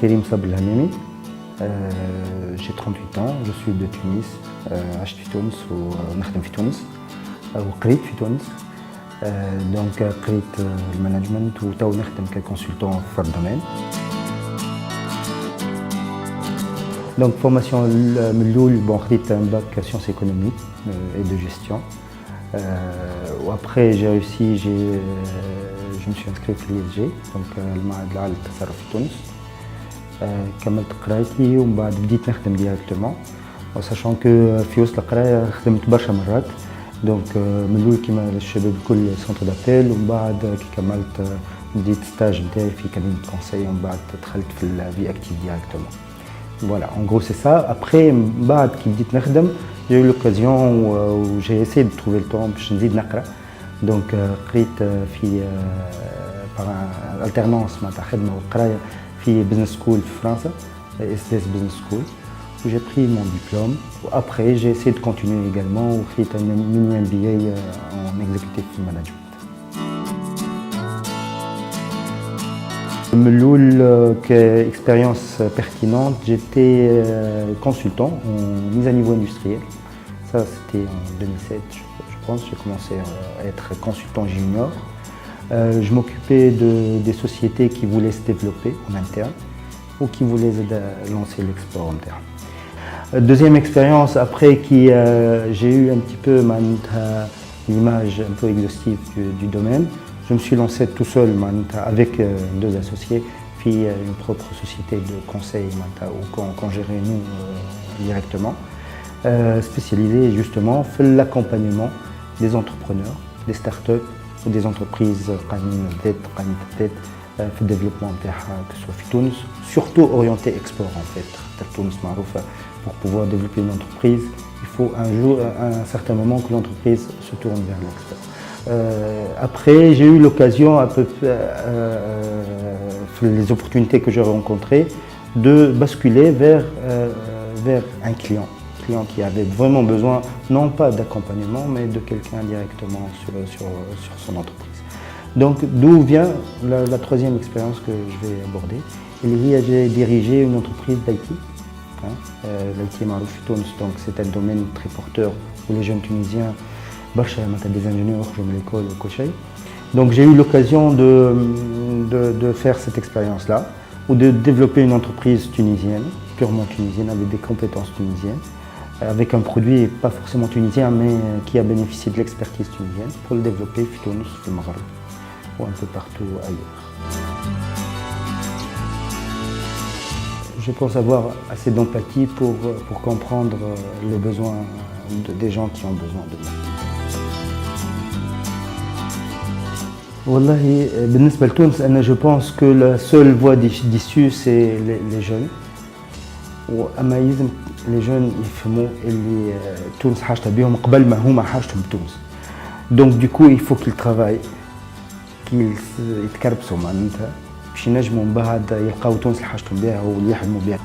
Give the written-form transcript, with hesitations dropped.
Kerim Sabel Hamimi. J'ai 38 ans, je suis de Tunis. عشت في تونس ونخدم في تونس وقريت في تونس. Donc قريت المانجمنت وتو نخدم ككونسلتون في الدومين. Donc formation من الأول خديت un bac sciences économiques et de gestion. Après j'ai réussi, je me suis inscrit في l'ISG, donc المعهد العالي للتصرف في تونس. كملت قرايتي ومن بعد بديت نخدم ديريكتومون، sachant que في وسط القرايه خدمت برشا مرات. دونك من الاول كيما الشباب الكل سونتر دابيل، ومن بعد كي كملت بديت ستاج نتاعي في كابينة كونساي، ومن بعد دخلت في الفي اكتيف ديريكتومون. Voilà, en gros c'est ça. Après, بعد كي بديت نخدم j'ai eu l'occasion où j'ai essayé de trouver le temps باش نزيد نقرا. دونك قريت في par alternance معناتها خدمه وقرايه في business school في فرنسا، SDS Business School, où j'ai pris mon diplôme. Après, j'ai essayé de continuer également où j'ai fait un mini MBA en executive management. Expérience pertinente, j'étais consultant en mise à niveau industriel. Ça, c'était en 2007, je pense. J'ai commencé à être consultant junior. Je m'occupais des sociétés qui voulaient se développer en interne ou qui voulaient aider à lancer l'export interne. Deuxième expérience, après j'ai eu un petit peu l'image un peu exhaustive du domaine, je me suis lancé tout seul avec deux associés, puis une propre société de conseil qu'on gérait nous directement, spécialisée justement dans l'accompagnement des entrepreneurs, des startups ou des entreprises في الديفلوبمون نتاعها كسوا في تونس، surtout orienté export en fait. تونس معروفة pour pouvoir développer une entreprise, il faut un jour, à un certain moment que l'entreprise se tourne vers l'export. Après, j'ai eu l'occasion, les opportunités que j'ai rencontrées, de basculer vers un client qui avait vraiment besoin, non pas d'accompagnement, mais de quelqu'un directement sur son entreprise. Donc d'où vient la troisième expérience que je vais aborder. J'ai dirigé une entreprise d'IT. L'IT معروف في تونس, donc c'est un domaine très porteur où les jeunes tunisiens, des ingénieurs, je me l'école au Kochei. Donc j'ai eu l'occasion de faire cette expérience-là, ou de développer une entreprise tunisienne, purement tunisienne, avec des compétences tunisiennes, avec un produit pas forcément tunisien, mais qui a bénéficié de l'expertise tunisienne, pour le développer في تونس, في المغرب, ou un peu partout ailleurs. Je pense avoir assez d'empathie pour comprendre les besoins des gens qui ont besoin de moi. والله بالنسبة لتونس أنا je pense que la seule voie d'issue c'est les jeunes. وأما يلزم les jeunes يفهموا اللي تونس حاجتها بهم قبل ما هما حاجتهم بتونس. Donc du coup il faut qu'ils travaillent, qu'ils يتكربسوا معناتها باش ينجموا من بعد يلقاو تونس اللي حاجتهم بها واللي يحلموا بها.